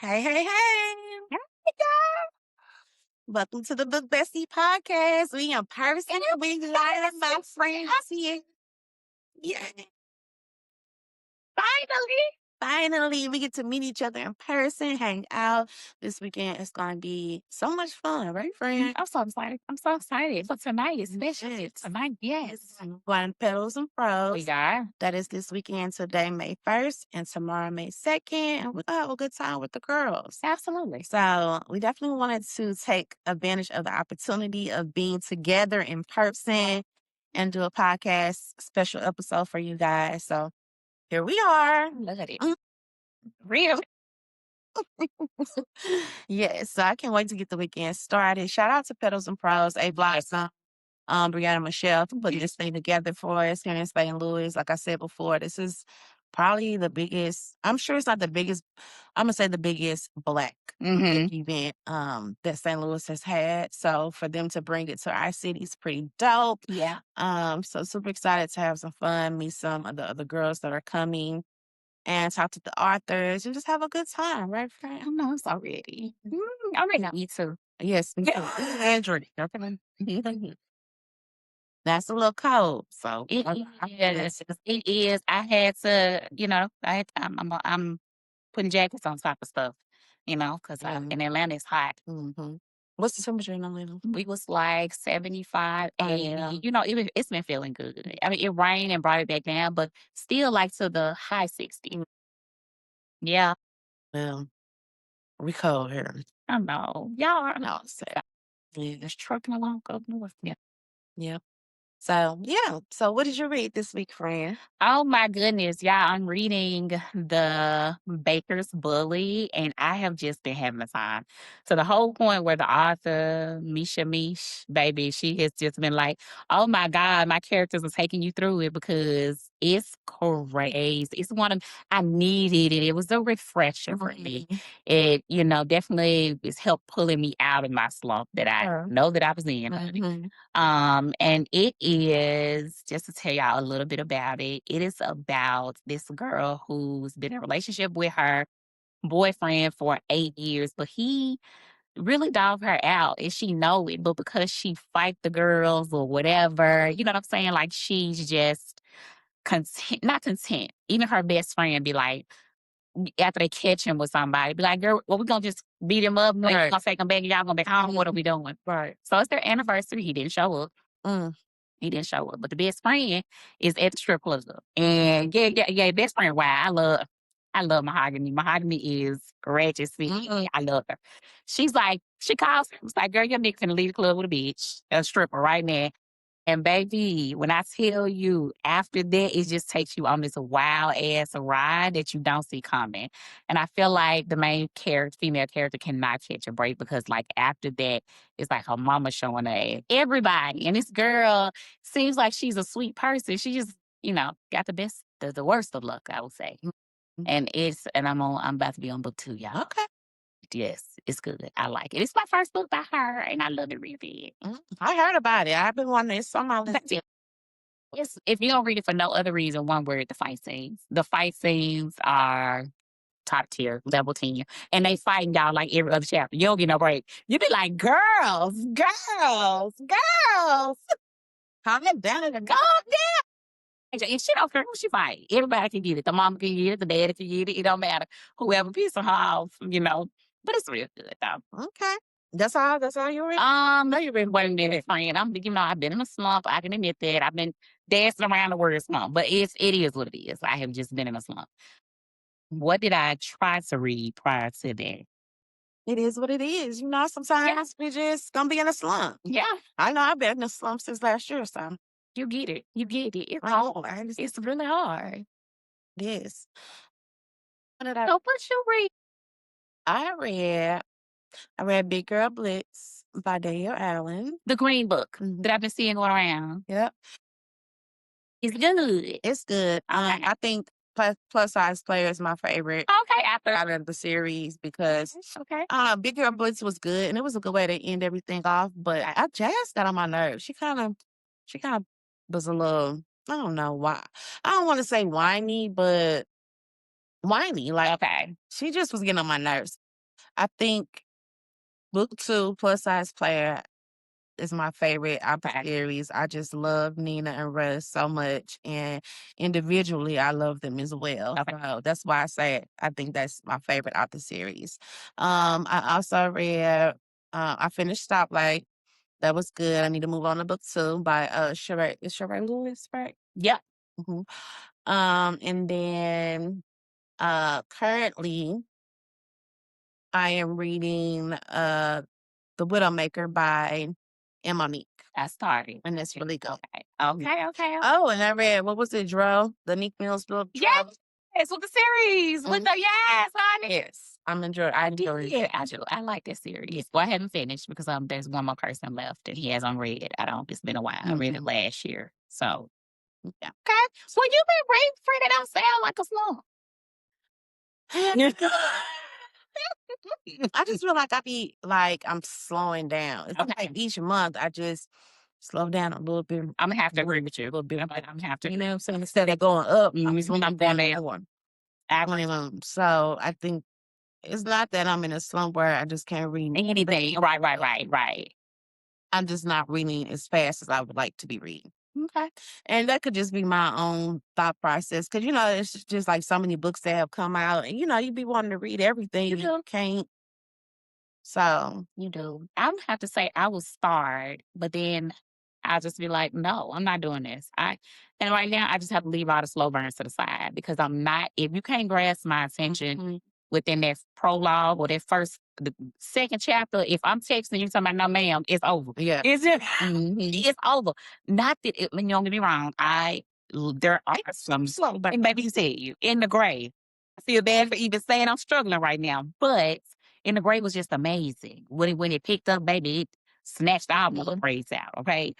Hey, hey, hey. Hey, girl. Welcome to the Book Bestie podcast. We in person. We live, my friends here. Yeah. Finally, we get to meet each other in person, hang out. This weekend is going to be so much fun, right, friend? I'm so excited. I'm so excited for tonight, especially Yes. tonight. Yes. Going to Petals and Prose. We got That is this weekend, today, May 1st, and tomorrow, May 2nd. And we're going to have a good time with the girls. absolutely. So we definitely wanted to take advantage of the opportunity of being together in person and do a podcast special episode for you guys. So here we are. Look at it. Mm. Real. Yes, so I can't wait to get the weekend started. Shout out to Petals and Prose, A Blossom, Brianna Michelle for putting this thing together for us here in St. Louis. Like I said before, this is probably the biggest. I'm sure it's not the biggest. I'm gonna say the biggest Black event that St. Louis has had. So for them to bring it to our city is pretty dope. Yeah. So super excited to have some fun, meet some of the other girls that are coming, and talk to the authors and just have a good time, right, friend? I know it's already. I'm ready. Me too. Yes, me too. And Jordan. Okay. That's a little cold. So It is. It is. I had to, I'm putting jackets on top of stuff, because in Atlanta it's hot. What's the temperature in Atlanta? We was like 75, Yeah. and it's been feeling good. I mean, it rained and brought it back down, but still like to the high 60s. Yeah, Well, we cold here. I know. Y'all are No, sad. Yeah. just trucking along up north. Yeah. Yep. So yeah. So what did you read this week, friend? Oh my goodness, yeah, I'm reading The Baker's Bully, and I have just been having a time. To the whole point where the author, Misha Mish, baby, she has just been like, oh my God, my characters are taking you through it because it's crazy. It's I needed it. It was a refresher for me. It, definitely has helped pulling me out of my slump that I know that I was in. And it is, just to tell y'all a little bit about it, it is about this girl who's been in a relationship with her boyfriend for 8 years, but he really dogged her out and she know it, but because she fight the girls or whatever, you know what I'm saying? Like she's just content, not content. Even her best friend be like, after they catch him with somebody, be like, girl, well, we're gonna just beat him up, we're gonna take him back, and y'all gonna be home. What are we doing? Right. So it's their anniversary. He didn't show up. He didn't show up. But the best friend is at the strip club. And yeah, best friend, wow, I love Mahogany. Mahogany is ratchet. I love her. She's like, she calls him. It's like, girl, your nigga finna leave the club with a bitch, a stripper right now. And baby, when I tell you after that, it just takes you on this wild ass ride that you don't see coming. And I feel like the main character, female character, cannot catch a break because, like, after that, it's like her mama showing her ass. Everybody. And this girl seems like she's a sweet person. She just, got the worst of luck, I would say. And I'm about to be on book 2, y'all. Okay. Yes, it's good. I like it. It's my first book by her, and I love it really. I heard about it. I've been wanting it's on my list. That's it. If you don't read it for no other reason, one word, the fight scenes. The fight scenes are top tier, level 10. And they fighting y'all like every other chapter. You don't get no break. You be like, girls. Calm down. Calm down. And she don't care who she fight. Everybody can get it. The mama can get it. The daddy can get it. It don't matter. Whoever pisses her off, But it's real good, though. Okay. That's all you read? No, you been waiting there, friend. I've been in a slump. I can admit that. I've been dancing around the word slump, but it is what it is. I have just been in a slump. What did I try to read prior to that? It is what it is. Sometimes we just gonna be in a slump. Yeah. I know I've been in a slump since last year, so. You get it. It's hard. It's really hard. It is. So what you read? I read Big Girl Blitz by Danielle Allen. The green book that I've been seeing going around. Yep. It's good. It's good. I think Plus Size Player is my favorite. Okay, out of the series because okay. Big Girl Blitz was good and it was a good way to end everything off. But Jazz got on my nerves. She kind of was a little, I don't know why. I don't want to say whiny, but whiny. Like, okay, she just was getting on my nerves. I think book 2, Plus Size Player, is my favorite out the series. I just love Nina and Russ so much, and individually, I love them as well. So that's why I say I think that's my favorite out the series. I also read, I finished Stoplight. That was good. I need to move on to book 2 by Sheree Lewis, right? Yep. hmm and then currently I am reading The Widowmaker by Monique. I started. And it's really good. Okay. Oh, and I read, what was it, Dro? The Nick Mills book. Yes, with the series. With the honey. Yes. I'm enjoying I enjoy it. Yeah, I like this series. Well, I haven't finished because there's one more person left and he hasn't read it. It's been a while. I read it last year. So yeah. Okay. Well, you've been reading free that don't sound like a slump. I just feel like I'm slowing down. It's like each month I just slow down a little bit. I'm gonna have to agree with you a little bit. I'm gonna have to. You know what I'm saying? Instead of going up, I'm I'm going down. So I think it's not that I'm in a slump where I just can't read Anything. Right. I'm just not reading as fast as I would like to be reading. Okay. And that could just be my own thought process. Cause it's just like so many books that have come out and you be wanting to read everything. You can't. So You do. I'm gonna have to say I will start, but then I'll just be like, no, I'm not doing this. And right now I just have to leave all the slow burns to the side because I'm not, if you can't grasp my attention within that prologue or the second chapter, if I'm texting you talking about no ma'am, it's over. Yeah. Is it? It's over. Not that don't get me wrong. There are some slow burns. Maybe you said you in the grave. I feel bad for even saying I'm struggling right now, but In the Grave was just amazing. When it picked up, baby, it snatched all my braids out. Okay,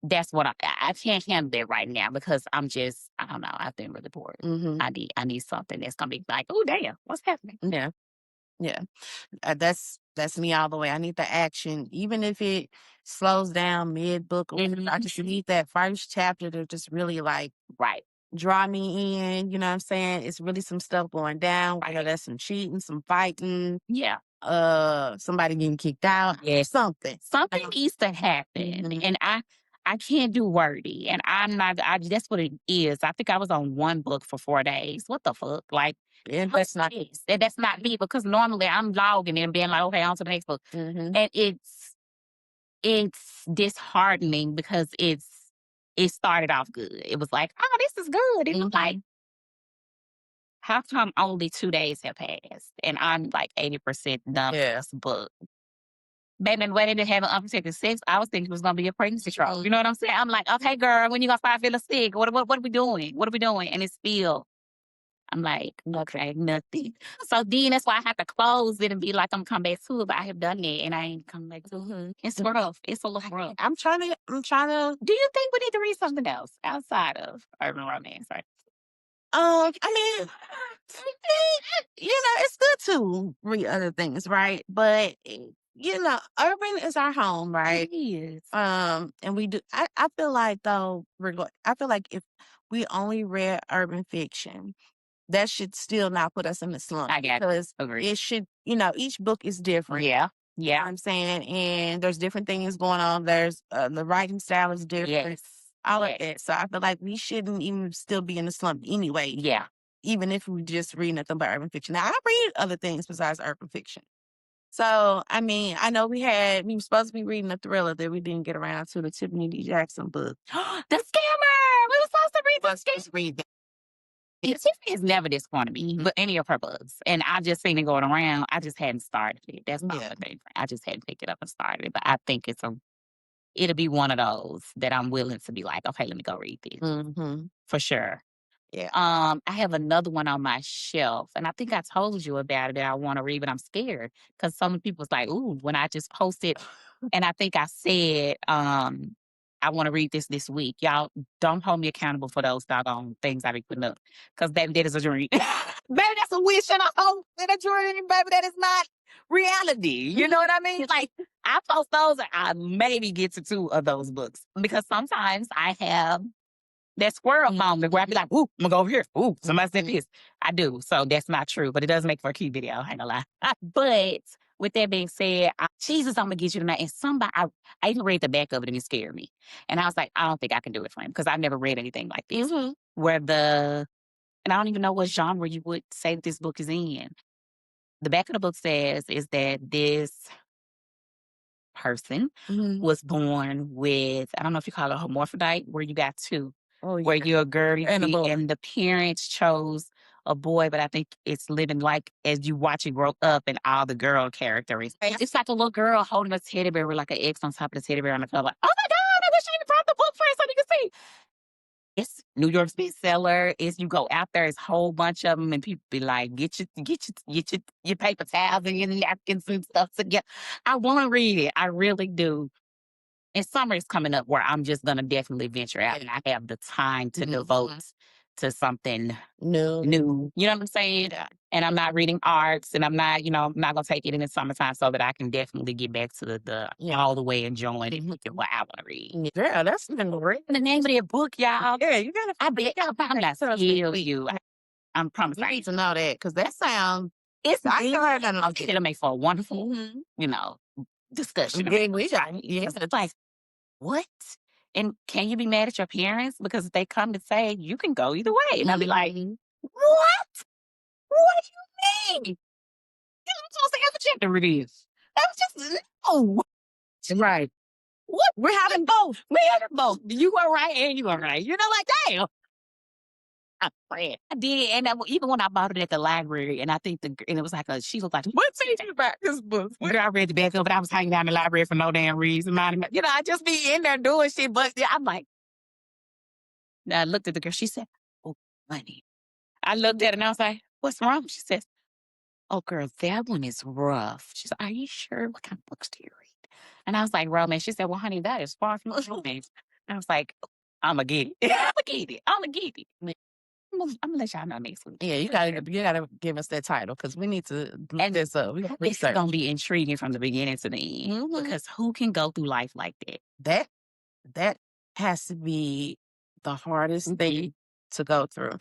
that's what I can't handle that right now because I don't know. I've been really bored. I need something that's gonna be like, oh damn, what's happening? Yeah. That's me all the way. I need the action, even if it slows down mid book. I just need that first chapter to just really Right. draw me in. You know what I'm saying? It's really some stuff going down. Whether there's some cheating, some fighting, Yeah. somebody getting kicked out. Yeah. Something Needs to happen, and I can't do wordy, and I'm not. That's what it is. I think I was on one book for 4 days. What the fuck? Like, and that's not that's not me because normally I'm logging and being like, okay, on to the next book, and it's disheartening because it started off good. It was like, oh, this is good. It was like, how come only 2 days have passed and I'm like 80% done with this book? Baby, when they didn't have an unprotected sex, I was thinking it was gonna be a pregnancy trial. You know what I'm saying? I'm like, okay, girl, when you gonna start feeling sick? What are we doing? What are we doing? And it's still, I'm like, okay, nothing. So then that's why I have to close it and be like, I'm come back to it, but I have done it and I ain't come back to it. It's rough. It's a little rough. I'm trying to. Do you think we need to read something else outside of urban romance? Right? I mean, it's good to read other things, right? But urban is our home, right? It is. And we do. I feel like though, I feel like if we only read urban fiction, that should still not put us in the slump. I got because agree. it should. Each book is different. Yeah. You know what I'm saying, and there's different things going on. There's the writing style is different. Yes. All of that. So I feel like we shouldn't even still be in the slump anyway. Yeah. Even if we just read nothing but urban fiction. Now I read other things besides urban fiction. So I mean, I know we were supposed to be reading a thriller that we didn't get around to, the Tiffany D. Jackson book. The Scammer. We were supposed to read that. Tiffany has never disappointed me, but any of her books. And I just seen it going around. I just hadn't started it. That's my only thing. I just hadn't picked it up and started it. But I think it'll be one of those that I'm willing to be like, okay, let me go read this. For sure. Yeah. I have another one on my shelf, and I think I told you about it that I want to read, but I'm scared because some people was like, "Ooh," when I just posted, and I think I said, "I want to read this week." Y'all don't hold me accountable for those doggone things I be putting up, because baby, that is a dream. Baby, that's a wish and a hope and a dream, baby. That is not reality. You know what I mean? Like I post those, and I maybe get to 2 of those books because sometimes I have that squirrel moment where I be like, ooh, I'm gonna go over here. Ooh, somebody said this. I do. So that's not true, but it does make for a cute video. I ain't gonna lie. But with that being said, Jesus, I'm gonna get you tonight. And I even read the back of it and it scared me. And I was like, I don't think I can do it for him because I've never read anything like this. Where and I don't even know what genre you would say that this book is in. The back of the book says is that this person was born with, I don't know if you call it a hermaphrodite, where you got two, where you're a girl and the parents chose a boy, but I think it's living like as you watch it grow up and all the girl characters. It's like a little girl holding a teddy bear with like an X on top of the teddy bear on the cover. Like, oh my God, I wish I brought the book for you so you can see. It's New York's bestseller. Is you go out there, it's a whole bunch of them, and people be like, get your paper towels and your napkins and stuff together. I want to read it. I really do. And summer is coming up where I'm just gonna definitely venture out, and I have the time to devote to something new. You know what I'm saying? And I'm not reading arts, and I'm not, I'm not gonna take it in the summertime so that I can definitely get back to the all the way enjoying it, what I want to read. Yeah, that's been great. The name of that book, y'all. Yeah, you gotta. I bet y'all probably not tell you. I'm promising. You need to know that because that sounds. I can heard that. It'll make for a wonderful, discussion. Yes, it's like, what? And can you be mad at your parents because if they come to say you can go either way? And I'll be like, what? What do you mean? I'm supposed to have a gender reveal. That was just no. Right. What? We're having both. We're having both. You are right and you are right. Like, damn. I did, and even when I bought it at the library, and I think and it was like she was like, "What's it about this book?" Girl, I read the back of it. I was hanging out in the library for no damn reason. I just be in there doing shit. But I'm like, now I looked at the girl. She said, "Oh, honey." I looked at her and I was like, "What's wrong?" She says, "Oh, girl, that one is rough." She said, "Are you sure? What kind of books do you read?" And I was like, "Romance." She said, "Well, honey, that is far from romance." I was like, "I'm gonna get it. I'm gonna get it." I'm gonna let y'all know next week. Yeah, you gotta give us that title because we need to look this up. It's gonna be intriguing from the beginning to the end because who can go through life like that? That has to be the hardest thing to go through.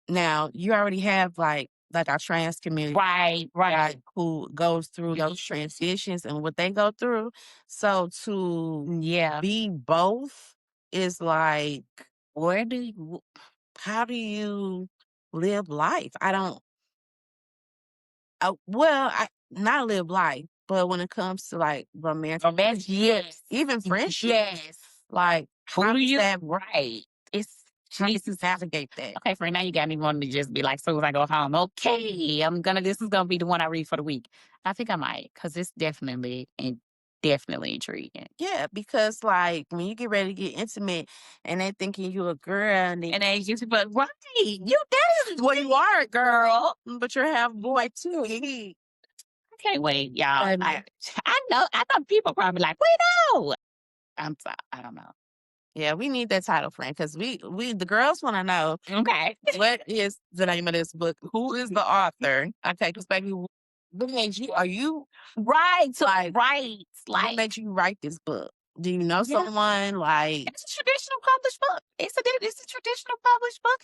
Now you already have like our trans community, right, who goes through those transitions and what they go through. So to be both is like, how do you live life? I don't. Not live life, but when it comes to like romance, yes, even friendship, yes. Like, Who do you? that Right. It's how do you navigate that? okay, friend. Now you got me wanting to just be like, soon as I go home, okay, this is gonna be the one I read for the week. I think I might, because it's definitely intriguing. Yeah, because like when you get ready to get intimate and they thinking you a girl and they just but right, that is what you are, a girl. But you're half boy too. I can't wait, y'all. I know. I thought people probably like, we know. I don't know. Yeah, we need that title, friend, because we the girls want to know. Okay. What is the name of this book? Who is the author? Okay, because baby, what makes you? Are you right? Right. What makes you write this book? Do you know someone like? It's a traditional published book. It's a traditional published book.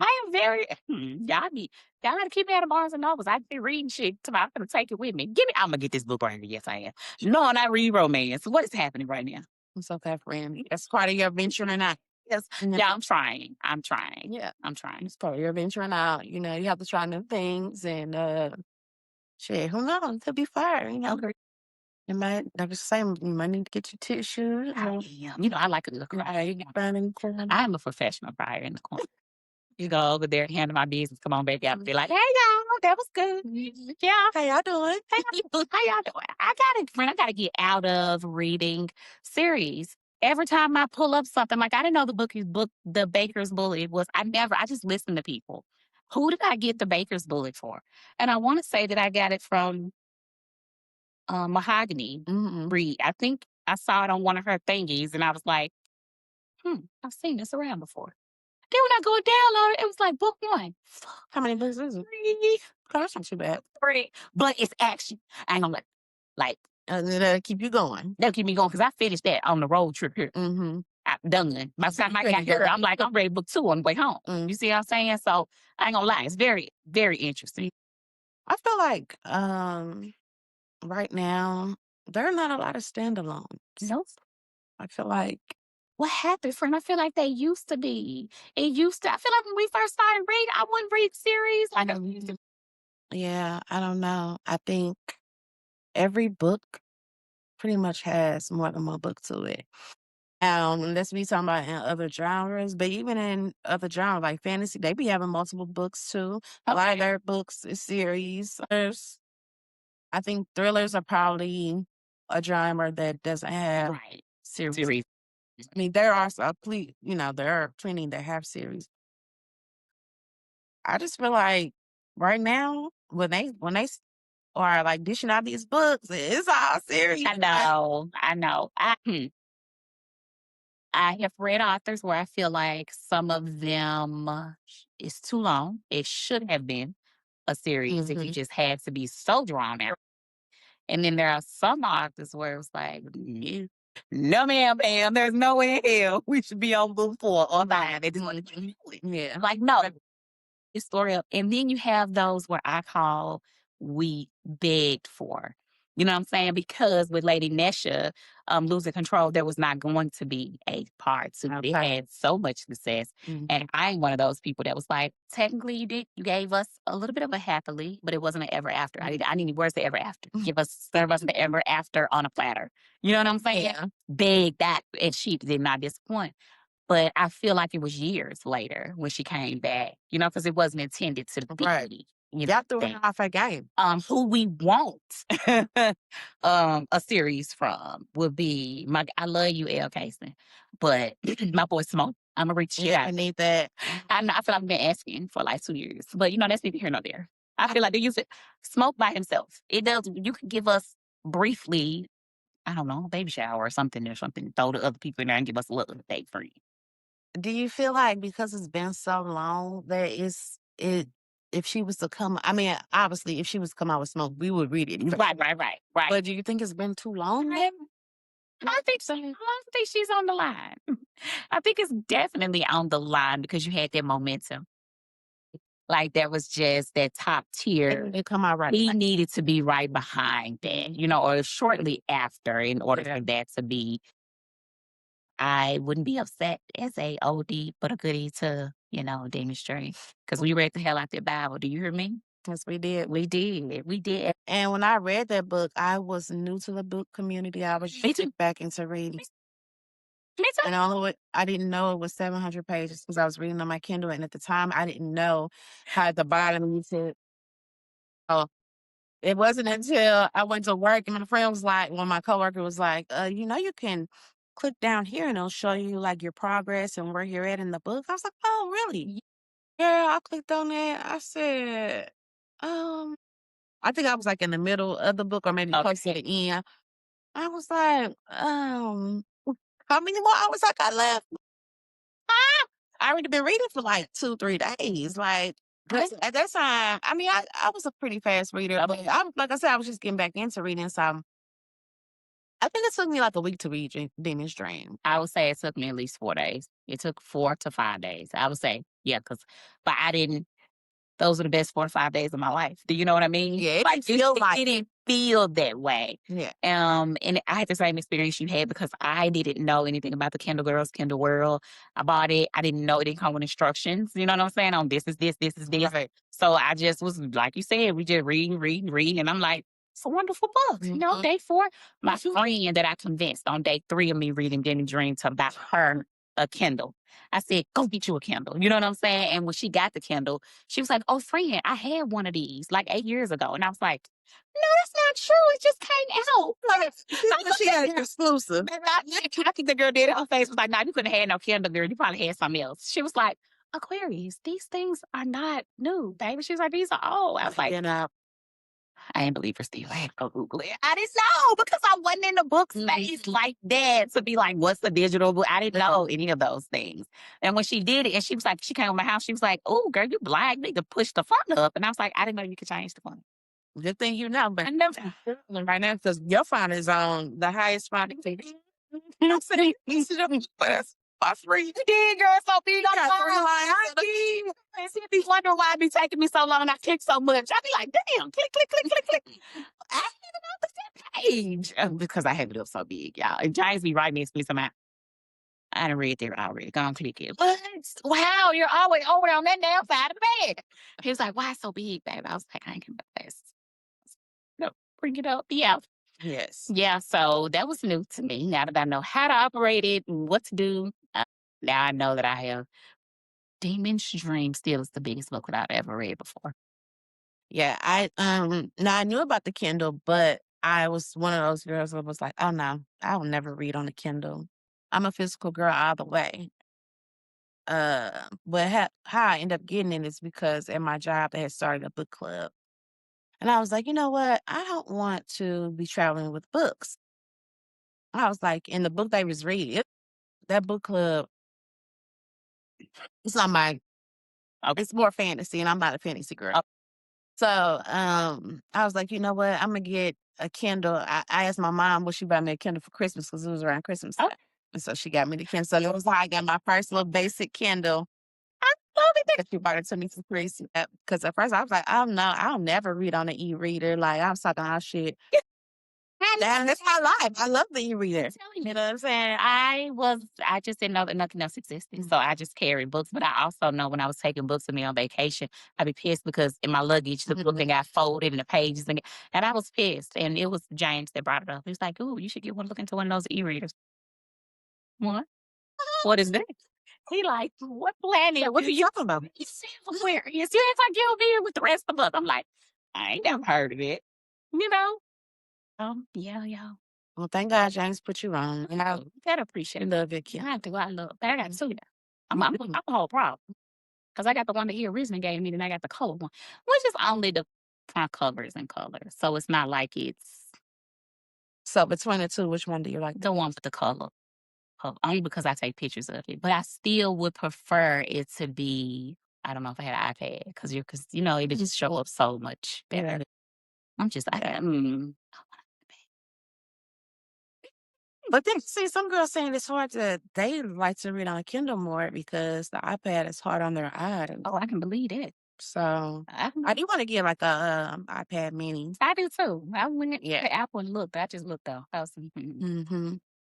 I am very y'all gotta keep me out of Barnes and Nobles. I be reading shit tomorrow. I'm gonna take it with me. I'm gonna get this book right here. Yes, I am. No, and I read romance. What is happening right now? It's okay, friend. That's part of your venturing out. Yes. Yeah, I'm trying. Yeah, I'm trying. It's part of your venturing out. You have to try new things and shit, who knows? It could be fire, You might, like I say, you might need to get your tissues. I like a little cry. I am a professional crier in the corner. You go over there, handle my business, come on back out and be like, hey y'all, that was good. Yeah. How y'all doing? How y'all doing? I gotta get out of reading series. Every time I pull up something, like I didn't know the Baker's Bullet was, I just listen to people. Who did I get the Baker's Bullet for? And I want to say that I got it from Mahogany Reed. I think I saw it on one of her thingies and I was like, I've seen this around before. Then when I go download it, it was like book 1. How many books is it? 3. Oh, that's not too bad. 3. But it's action. I ain't gonna that'll keep you going. That'll keep me going because I finished that on the road trip here. I'm done. By the time I got here, I'm like, I'm ready to book 2 on the way home. You see what I'm saying? So I ain't gonna lie, it's very, very interesting. I feel like right now there are not a lot of standalones. Nope. I feel like What happened, friend? I feel like they used to be. It used to. I feel like when we first started reading, I wouldn't read series. I know you used to. yeah, I don't know. I think every book pretty much has more than one book to it. Let's be talking about in other genres, but even in other genres like fantasy, they be having multiple books too. A lot of their books is series. I think thrillers are probably a genre that doesn't have Right. series. I mean, there are there are plenty that have series. I just feel like right now when they are like dishing out these books, it's all serious. I know. I know. I have read authors where I feel like some of them is too long. It should have been a series if you just had to be so drawn out. And then there are some authors where it's like, "No, no, ma'am, there's no way in hell we should be on book 4 or 5. They just want to do it." Yeah. Like, no, your story up. And then you have those where I call we begged for. You know what I'm saying? Because with Lady Nesha losing control, there was not going to be a part 2. It had so much success. And I'm one of those people that was like, technically you did, you gave us a little bit of a happily, but it wasn't an ever after. I need where's the ever after? Serve us the ever after on a platter. You know what I'm saying? Yeah. Beg that, and she did not disappoint. But I feel like it was years later when she came back, because it wasn't intended to be. Right. You Y'all know, threw her off her game. who we want a series from would be I love you, L. Casey, but my boy Smoke. I'm gonna reach Yeah, out. I need that. I know, I feel like I've been asking for like 2 years, but that's neither here nor there. I feel like they use it Smoke by himself. It does. You can give us briefly, I don't know, baby shower or something, throw the other people in there and give us a little update for you. Do you feel like because it's been so long that if she was to come, I mean, obviously, if she was to come out with Smoke, we would read it. Right. But do you think it's been too long? I think so. I don't think she's on the line. I think it's definitely on the line because you had that momentum. Like there was just that top tier. It come out right. He needed to be right behind that, or shortly after in order for that to be. I wouldn't be upset as a OD, but a goodie to, demonstrate. Because we read the hell out that Bible. Do you hear me? Yes, we did. We did. We did. And when I read that book, I was new to the book community. I was Me too. back into reading. Me too. And I didn't know it was 700 pages because I was reading on my Kindle. And at the time, I didn't know how at the bottom you said, oh, it wasn't until I went to work and my friend was like, my coworker was like, you can click down here and it'll show you like your progress and where you're at in the book. I was like, oh, really? Yeah, I clicked on that. I said, I think I was like in the middle of the book or maybe close to the end. I was like, how many more hours I got left? I already been reading for like 2-3 days. Like, 'cause at that time, I mean, I was a pretty fast reader, but like I said, I was just getting back into reading. So I think it took me like a week to read Demon's Dream. I would say it took me at least 4 days. It took 4 to 5 days. I would say, yeah, but I didn't. Those are the best 4 to 5 days of my life. Do you know what I mean? Yeah, it didn't feel that way. Yeah. And I had the same experience you had because I didn't know anything about the Kindle Girls, Kindle World. I bought it. I didn't know it didn't come with instructions. You know what I'm saying? On this is this, this is this. Right. So I just was, like you said, we just read. And I'm like, it's a wonderful book. Day 4, my friend that I convinced on day 3 of me reading Jenny Dream to buy her a Kindle. I said, go get you a Kindle. You know what I'm saying? And when she got the Kindle, she was like, oh, friend, I had one of these like 8 years ago. And I was like, no, that's not true. It just came out. She had an exclusive. I think the girl did. Her face was like, no, you couldn't have had no Kindle, girl. You probably had something else. She was like, Aquarius, these things are not new, baby. She was like, these are old. I was like, I ain't believe her, Steve. I had to go Google it. I didn't know because I wasn't in the book space like that to be like, what's the digital book? I didn't know any of those things. And when she did it, and she was like, she came to my house, she was like, oh, girl, you black. You need to push the font up. And I was like, I didn't know you could change the font. Good thing you know, but I never. Right now because your font is on the highest font. You know what I'm saying? for free. You did, girl. So big on the got 3 phone. lines. I did. And she be wondering why it be taking me so long. I click so much. I be like, damn, click, click, click, click, click. I didn't even know the page because I have it up so big, y'all. And James be right next to me somehow. I done read there already. Go on, click it. What? Wow, you're always over there on that damn side of the bed. He was like, why so big, babe? I was like, I ain't gonna this. No, bring it up. Yeah. Yes. Yeah, so that was new to me. Now that I know how to operate it and what to do, now I know that I have Demon's Dream still is the biggest book that I've ever read before. Yeah, now I knew about the Kindle, but I was one of those girls that was like, "Oh, no, I will never read on the Kindle. I'm a physical girl all the way." But how I end up getting it is because at my job, they had started a book club. And I was like, "You know what? I don't want to be traveling with books." I was like, in the book they was reading, that book club, it's not my it's more fantasy, and I'm not a fantasy girl. So, I was like, "You know what? Imma get a Kindle." I asked my mom, would she buy me a Kindle for Christmas because it was around Christmas time. And so she got me the Kindle. So it was how I got my first little basic Kindle. I love it that she bought it to me for Christmas. Because at first I was like, "Oh, no, I'll never read on an e-reader." Like, I was talking all shit. That's my life. I love the e-reader. You know what I'm saying? I just didn't know that nothing else existed. So I just carried books. But I also know when I was taking books with me on vacation, I'd be pissed because in my luggage, the book that got folded and the pages, and I was pissed. And it was James that brought it up. He was like, ooh, you should get one, look into one of those e-readers. What? What is that? He like, what planet? What are you talking about? He said Aquarius. You act like you'll be here with the rest of us. I'm like, I ain't never heard of it. You know? Yeah, yeah. Well, thank God James put you on. And I Gotta appreciate it. love it, Yeah, kid. I do. I love. But I got two now. I'm a whole problem because I got the one that he originally gave me, and I got the color one, which is only the front covers and colors. So it's not like it's So between the two, which one do you like? the one with the color. Only because I take pictures of it. But I still would prefer it to be. I don't know if I had an iPad because it just show up so much better. Yeah. I'm just like, But then, see, some girls saying it's hard they like to read on a Kindle more because the iPad is hard on their eyes. oh, I can believe that. So I do want to get like a iPad mini. I do too. I went Yeah. to Apple and looked. I just looked though. I was,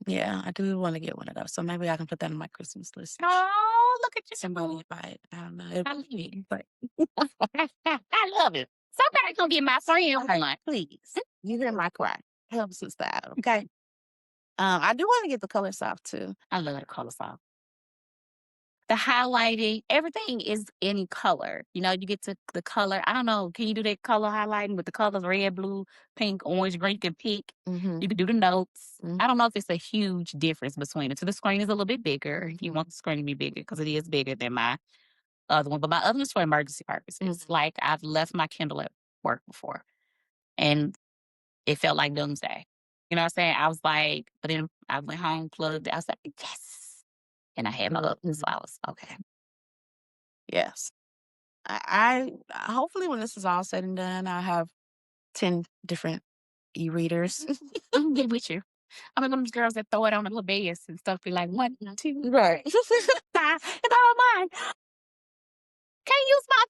Yeah, I do want to get one of those. So maybe I can put that on my Christmas list. oh, look at you. Somebody buy it. I don't know. I love it. But I love it. Somebody gonna get my friend one, please. You hear my cry. Helps us out. Okay. I do want to get the color soft too. I love the color soft. The highlighting, everything is in color. You get to the color. I don't know. Can you do that color highlighting with the colors red, blue, pink, orange, green? You can pick. You can do the notes. I don't know if it's a huge difference between it. So the screen is a little bit bigger. You want the screen to be bigger because it is bigger than my other one. But my other one's for emergency purposes. Like I've left my Kindle at work before, and it felt like doomsday. You know what I'm saying? I was like, but then I went home, plugged it. I was like, yes. And I had my other one, so I was okay. Yes. I hopefully when this is all said and done, I have 10 different e-readers. I'm good with you. I'm one of those girls that throw it on the little beds and stuff. Be like, 1, 2, Right. and I don't mind. Can't use my.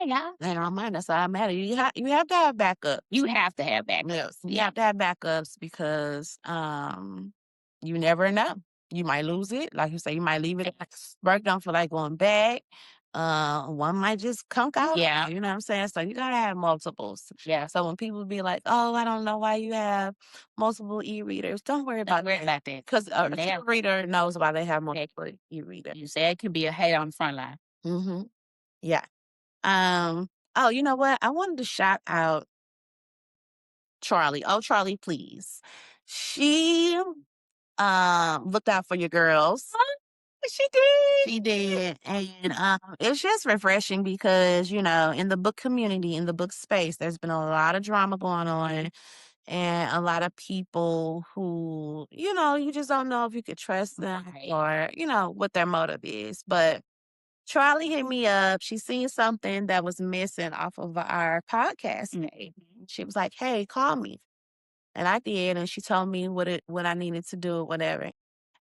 Yeah. And on mine, that's all that matters. You have to have backup. You have to have backups. Yes. You have to have backups because you never know. You might lose it. Like you say, you might leave it at work, don't feel like going back. One might just conk out. Yeah. You know what I'm saying? So you gotta have multiples. Yeah. So when people be like, "Oh, I don't know why you have multiple e-readers," don't worry about that. Because a e-reader knows why they have multiple e-readers. You say it could be a hate on the front line. Yeah. Oh, you know what? I wanted to shout out Charlie. Oh, Charlie, please. She looked out for your girls. She did. She did. And it's just refreshing because, in the book community, in the book space, there's been a lot of drama going on and a lot of people who, you just don't know if you could trust them or, what their motive is. But Charlie hit me up. She seen something that was missing off of our podcast. She was like, "Hey, call me." And I did, and she told me what I needed to do, whatever.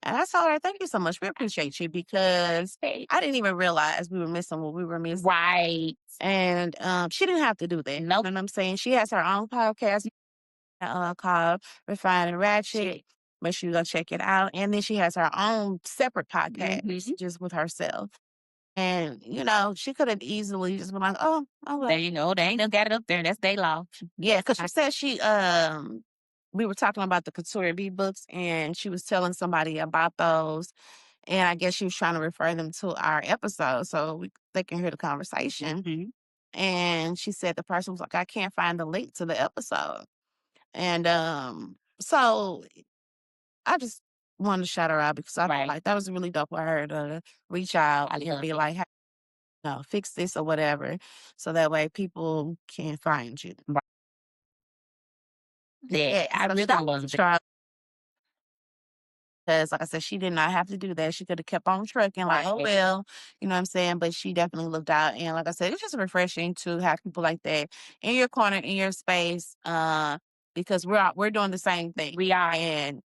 And I told her, "Thank you so much. We appreciate you because I didn't even realize we were missing what we were missing." Right. And she didn't have to do that. Nope. You know what I'm saying? She has her own podcast called Refine and Ratchet. Make sure you go check it out. And then she has her own separate podcast just with herself. And, she could have easily just been like, oh, well. There you go. They ain't done got it up there. That's their law. Yeah, because she said we were talking about the Couture Bee books, and she was telling somebody about those. And I guess she was trying to refer them to our episode so they can hear the conversation. And she said the person was like, I can't find the link to the episode. And so I just wanted to shout her out because I felt like that was really dope for her to reach out and be like, hey, fix this or whatever. So that way people can find you. Yeah, I really love it. Because, like I said, she did not have to do that. She could have kept on trucking, like, oh, well, you know what I'm saying? But she definitely looked out. And like I said, it's just refreshing to have people like that in your corner, in your space, because we're doing the same thing. We are. And,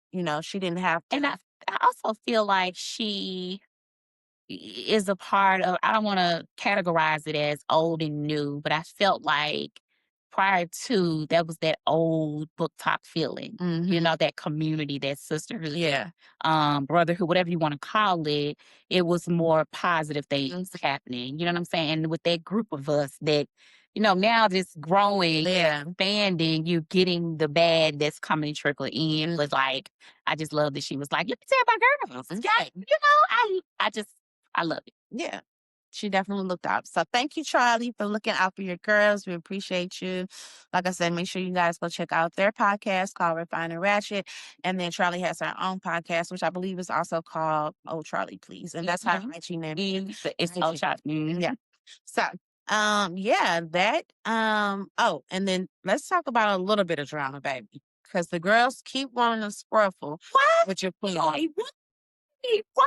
she didn't have to. And I also feel like she is a part of, I don't want to categorize it as old and new, but I felt like prior to that was that old book talk feeling, that community, that sisterhood, brotherhood, whatever you want to call it. It was more positive things happening. You know what I'm saying? And with that group of us that, now just growing, expanding, you're getting the bad that's coming trickling in. Was like, I just love that she was like, let me tell my girls. Yeah, I love it. Yeah. She definitely looked out. So thank you, Charlie, for looking out for your girls. We appreciate you. Like I said, make sure you guys go check out their podcast called Refine and Ratchet. And then Charlie has her own podcast, which I believe is also called Oh Charlie Please. And that's how she named it. It's Oh Charlie. Yeah. So and then let's talk about a little bit of drama, baby. Because the girls keep wanting to sparkle with your queen. What?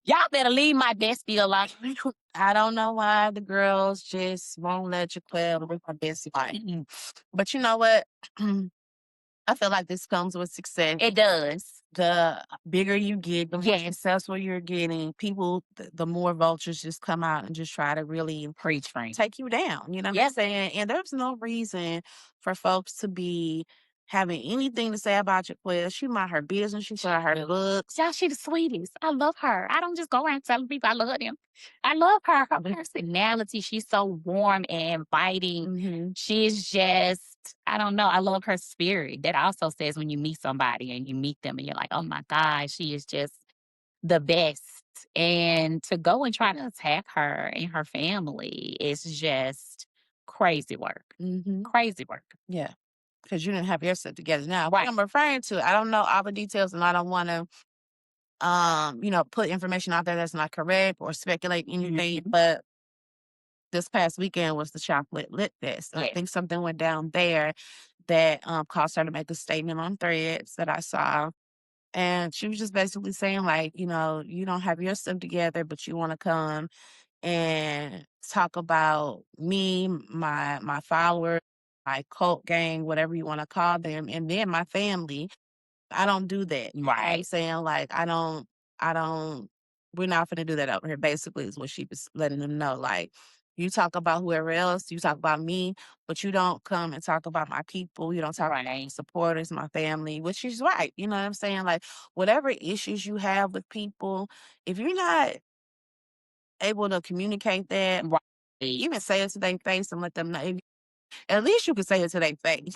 Y'all better leave my bestie alone. I don't know why the girls just won't let you play with my bestie. But you know what? I feel like this comes with success. It does. The bigger you get, the more successful you're getting, people, the more vultures just come out and just try to really preach, Frank, take you down. You know what I'm saying? And there's no reason for folks to be having anything to say about Jaquel. She mind her business. She mind her books. Y'all, she the sweetest. I love her. I don't just go around telling people I love them. I love her. Her personality. She's so warm and inviting. She's just, I don't know. I love her spirit. That also says when you meet somebody and you meet them and you're like, oh my God, she is just the best. And to go and try to attack her and her family is just crazy work. Crazy work. Yeah. Because you didn't have your stuff together. Now, what I'm referring to, I don't know all the details, and I don't want to, put information out there that's not correct or speculate anything. But this past weekend was the Chocolate Lit Fest. I think something went down there that caused her to make a statement on Threads that I saw. And she was just basically saying, like, you don't have your stuff together, but you want to come and talk about me, my followers, my cult gang, whatever you want to call them, and then my family. I don't do that. You know what I'm saying? Like, we're not going to do that over here, basically, is what she was letting them know. Like, you talk about whoever else, you talk about me, but you don't come and talk about my people. You don't talk about my supporters, my family, which is right. You know what I'm saying? Like, whatever issues you have with people, if you're not able to communicate that, even say it to their face and let them know. At least you can say it to their face.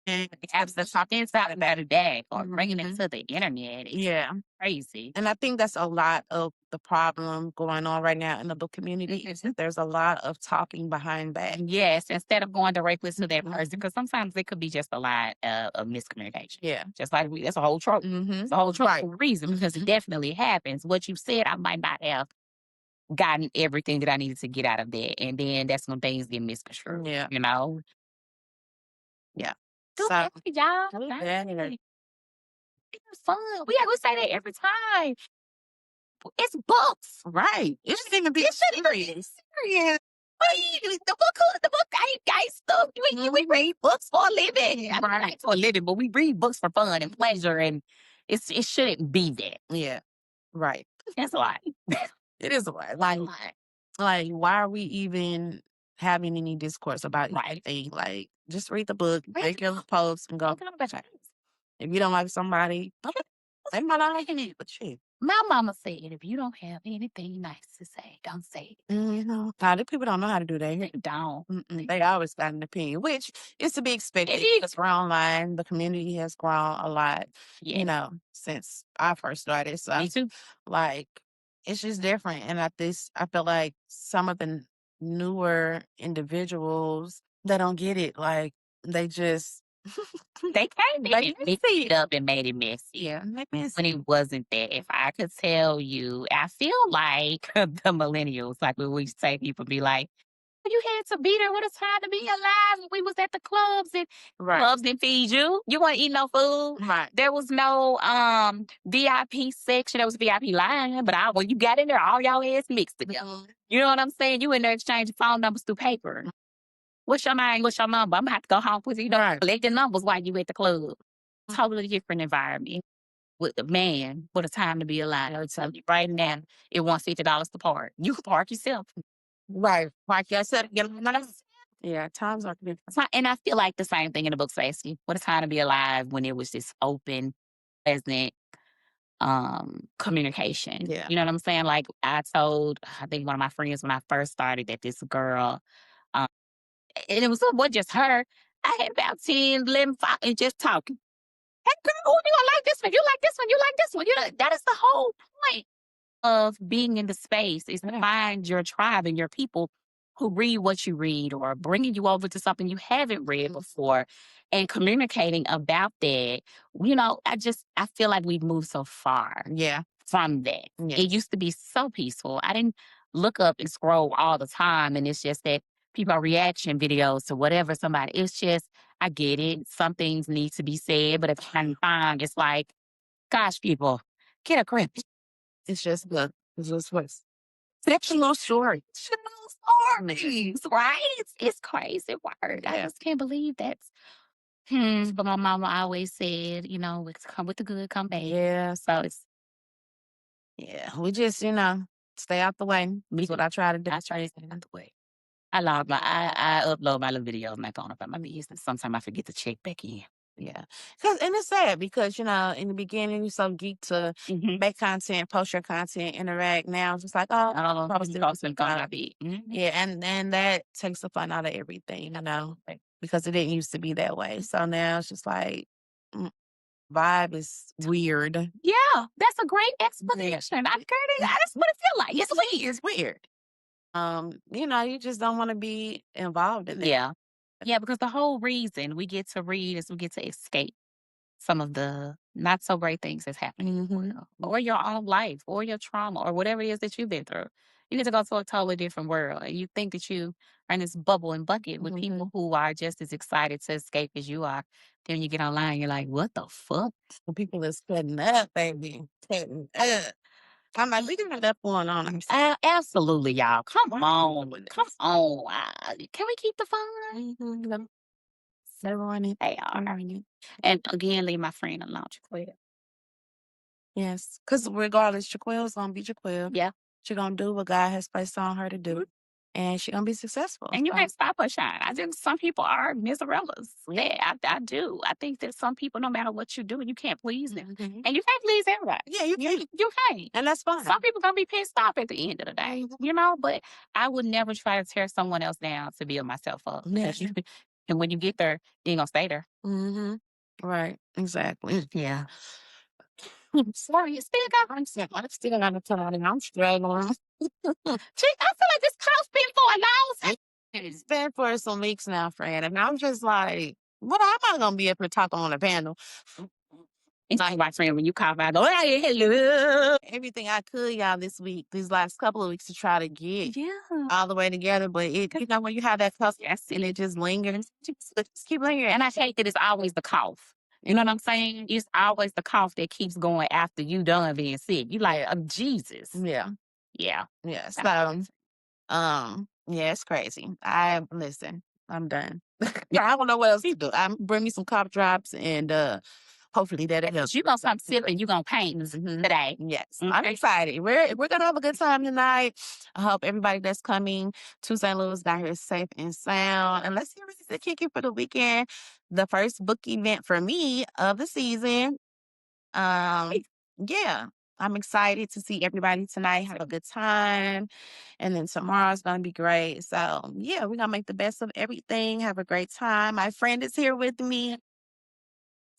And have to talk inside about it back or bringing it to the internet. It's crazy. And I think that's a lot of the problem going on right now in the book community is that there's a lot of talking behind back. Yes, instead of going directly to that person, because sometimes it could be just a lot of miscommunication. Yeah. Just like that's a whole trope. It's a whole trope for a reason because it definitely happens. What you said, I might not have gotten everything that I needed to get out of that. And then that's when things get misconstrued. Yeah. Yeah. So, y'all. It's fun. We say that every time. It's books. Right. It shouldn't even be serious. The book ain't stuff. We read books for a living. I mean, not for a living, but we read books for fun and pleasure and it shouldn't be that. Yeah. Right. That's a lot. It is a lot. Like, why are we even having any discourse about Right. anything? Like, just read the book, Read make your post, and go. Get on the bed. If you don't like somebody, okay, they might not like it, but shit. My mama said, if you don't have anything nice to say, don't say it. Nah, the people don't know how to do that. They don't. They always got an opinion, which is to be expected. It is. Because we're online. The community has grown a lot, Yes. since I first started. So, Me too. like, it's just different. And I feel like some of the newer individuals, they don't get it. Like, they just, They came They in and mixed it up and made it messy. yeah, make me When it wasn't that. If I could tell you, I feel like the millennials, like when we say people be like, you had to be there with a time to be alive. We was at the clubs and right. clubs didn't feed you. You want to eat no food. Right. There was no VIP section. There was VIP line, but when you got in there, all y'all ass mixed together. You know what I'm saying? You in there exchanging phone numbers through paper. What's your name? What's your number? I'm gonna have to go home with you. Right. Collect the numbers while you at the club. Totally different environment. With the man, with a time to be alive. I'll tell you right now, it wants $50 to park. You can park yourself. Right. Like I said, yeah, times are different. And I feel like the same thing in the book says. What a time to be alive when it was this open, pleasant communication. Yeah. You know what I'm saying? Like I think one of my friends when I first started that this girl, and it was just her. I had about 10, 11, 5, and just talking. Hey girl, you gonna like this one? You like this one? You like this one? That is the whole point of being in the space is to find your tribe and your people who read what you read or bringing you over to something you haven't read before and communicating about that. I feel like we've moved so far from that. Yeah. It used to be so peaceful. I didn't look up and scroll all the time. And it's just that people are reaction videos to whatever somebody, it's just, I get it. Some things need to be said, but at the same time, it's like, gosh, people, get a grip. It's just what's Fictional stories. Right? It's crazy word. I just can't believe that's. But my mama always said, it's come with the good, come bad. Yeah. So it's. Yeah, we just, stay out the way. That's what I try to do. I try to stay out the way. I upload my little videos back on about my business. Sometimes I forget to check back in. Yeah. And it's sad because, in the beginning, you're so geeked to make content, post your content, interact. Now it's just like, posting copy. Yeah, and that takes the fun out of everything, because it didn't used to be that way. So now it's just like, vibe is weird. Yeah, that's a great explanation. That's what it feel like. It's weird. It's weird. You just don't want to be involved in it. Yeah. Yeah, because the whole reason we get to read is we get to escape some of the not so great things that's happening in the world, or your own life, or your trauma, or whatever it is that you've been through. You get to go to a totally different world, and you think that you are in this bubble and bucket with people who are just as excited to escape as you are. Then you get online, you're like, what the fuck? People is cutting up, baby. Cutting up. I'm like, we got that going on. Absolutely, y'all. Come on. Come on. Can we keep the fun? They are. And again, leave my friend alone, Jaquel. Yes, because regardless, Jaquel's going to be Jaquel. Yeah. She's going to do what God has placed on her to do. And she's going to be successful. And you can't stop her shine. I think some people are miserable's. Yeah, I do. I think that some people, no matter what you do, you can't please them. And you can't please everybody. Yeah, you can't. You can't. And that's fine. Some people going to be pissed off at the end of the day, but I would never try to tear someone else down to build myself up. Yeah. And when you get there, you ain't going to stay there. Right, exactly. Yeah. I'm sorry, you still got I'm still on the time and I'm struggling. I feel like this couch been for a long time. It's been for some weeks now, friend. And I'm just like, what am I gonna be able to talk on a panel? It's like my friend when you cough out, go, hey, hello. Everything I could, y'all, these last couple of weeks to try to get all the way together. But when you have that cough and it just lingers, just keep lingering. And I hate that it's always the cough. You know what I'm saying? It's always the cough that keeps going after you done being sick. You like, Jesus. Yeah. Yeah. Yeah. So, yeah, it's crazy. I'm done. I don't know what else to do. Bring me some cough drops and hopefully that'll help. You gonna come sit and you gonna paint Mhm. today. Yes, I'm Okay. excited. We're gonna have a good time tonight. I hope everybody that's coming to St. Louis got here safe and sound. And let's get ready to kick it for the weekend. The first book event for me of the season. Um, yeah, I'm excited to see everybody tonight. Have a good time. And then tomorrow's gonna be great. So yeah, we're gonna make the best of everything. Have a great time. My friend is here with me.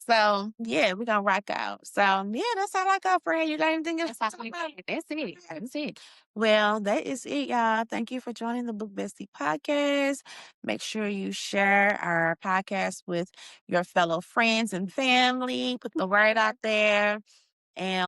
So yeah, we're gonna rock out. So yeah, that's all I got for you. You got anything else to talk about? That's it. That's it. Well, that is it, y'all. Thank you for joining the Book Bestie podcast. Make sure you share our podcast with your fellow friends and family. Put the word out there. And